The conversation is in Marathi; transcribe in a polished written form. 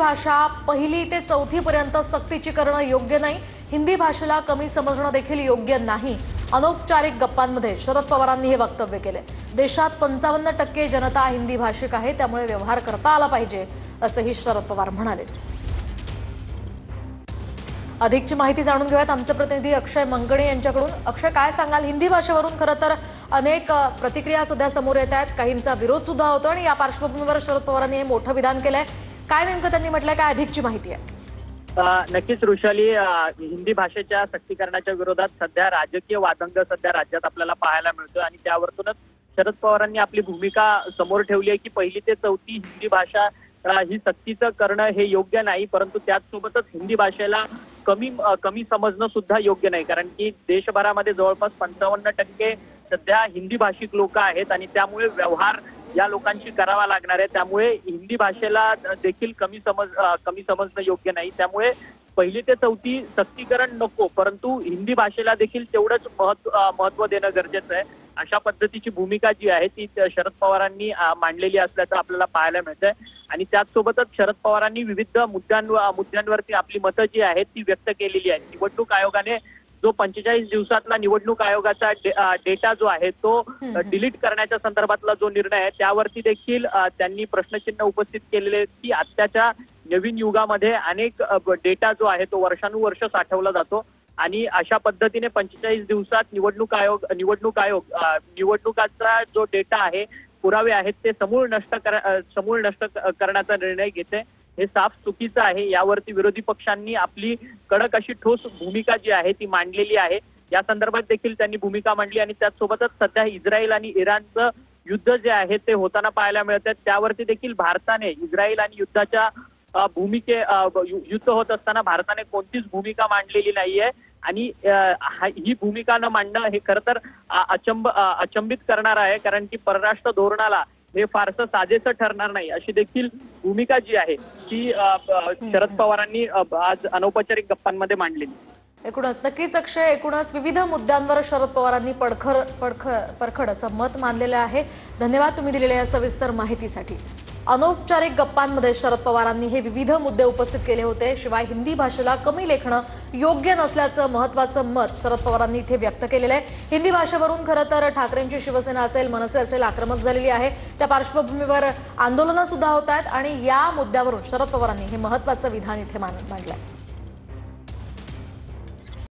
भाषा पहिली ते चौथी पर्यंत सक्तीची करणं योग्य नाही, हिंदी भाषेला कमी समजणं देखील योग्य नाही। अनौपचारिक गप्पांमध्ये शरद पवारांनी हे वक्तव्य केले। देशात 55% जनता हिंदी भाषिक आहे, त्यामुळे व्यवहार करता आला पाहिजे असंही शरद पवार म्हणाले। अधिकची माहिती जाणून घेऊयात आमचे प्रतिनिधी अक्षय मंगणे यांच्याकडून। अक्षय, काय सांगाल? हिंदी भाषेवरून खरं तर अनेक प्रतिक्रिया सध्या समोर येत आहेत, काहींचा विरोध सुद्धा होतो आणि या पार्श्वभूमीवर शरद पवारांनी हे मोठं विधान केलंय। काय नेमकं त्यांनी म्हटलंय, काय अधिकची माहिती आहे? नक्कीच वृषाली, हिंदी भाषेच्या सक्तीकरणाच्या विरोधात सध्या राजकीय वादंग सध्या राज्यात आपल्याला पाहायला मिळतो आणि त्यावरूनच शरद पवारांनी आपली भूमिका समोर ठेवली आहे की पहिली ते चौथी हिंदी भाषा ही सक्तीचं करणं हे योग्य नाही, परंतु त्याचसोबतच हिंदी भाषेला कमी समजणं सुद्धा योग्य नाही, कारण की देशभरामध्ये जवळपास 55% सध्या हिंदी भाषिक लोक आहेत आणि त्यामुळे व्यवहार या लोकांशी करावा लागणार आहे। त्यामुळे हिंदी भाषेला देखील कमी समजणं योग्य नाही। त्यामुळे पहिली ते चौथी सक्तीकरण नको, परंतु हिंदी भाषेला देखील तेवढंच महत्व देणं गरजेचं आहे। अशा पद्धतीची भूमिका जी आहे ती शरद पवारांनी मांडलेली असल्याचं आपल्याला पाहायला मिळतंय आणि त्याचसोबतच शरद पवारांनी विविध मुद्द्यांवरती आपली मतं जी आहेत ती व्यक्त केलेली आहे। निवडणूक आयोगाने जो 45 दिवसातला निवडणूक आयोगाचा डेटा जो आहे तो डिलीट करण्याच्या संदर्भातला जो निर्णय आहे त्यावरती देखील त्यांनी प्रश्नचिन्ह उपस्थित केलेले की आत्ताच्या नवीन युगामध्ये अनेक डेटा जो आहे तो वर्षानुवर्ष साठवला जातो आणि अशा पद्धतीने 45 दिवसात निवडणुकाचा जो डेटा आहे, पुरावे आहेत ते समूळ नष्ट करण्याचा निर्णय घेते। हे साफ चुकीचं आहे। यावरती विरोधी पक्षांनी आपली कडक अशी ठोस भूमिका जी आहे ती मांडलेली आहे। या संदर्भात देखील त्यांनी भूमिका मांडली आणि त्याचसोबतच सध्या इस्रायल आणि इराणचं युद्ध जे आहे ते होताना पाहायला मिळतं। त्यावरती देखील भारताने इस्रायल आणि युद्ध होत असताना भारताने कोणतीच भूमिका मांडलेली नाहीये आणि ही भूमिका न मांडणं हे खरं तर अचंबित करणार आहे, कारण की परराष्ट्र धोरणाला हे फारसं साजेसं ठरणार नाही अशी देखील भूमिका जी आहे ती शरद पवारांनी आज अनौपचारिक गप्पांमध्ये मांडलेली। एकूणच नक्कीच अक्षय, एकूणच विविध मुद्द्यांवर शरद पवारांनी परखड असं मत मांडलेलं आहे। धन्यवाद तुम्ही दिलेल्या या सविस्तर माहितीसाठी। अनौपचारिक गप्पांमध्ये शरद पवारांनी हे विविध मुद्दे उपस्थित केले होते। शिवाय हिंदी भाषेला कमी लेखणं योग्य नसल्याचं महत्त्वाचं मत शरद पवारांनी इथे व्यक्त केलेलं आहे। हिंदी भाषेवरून खरं तर ठाकरेंची शिवसेना असेल, मनसे असेल आक्रमक झालेली आहे। त्या पार्श्वभूमीवर आंदोलनं सुद्धा होत आहेत आणि या मुद्द्यावरून शरद पवारांनी हे महत्त्वाचं विधान इथे मांडलंय।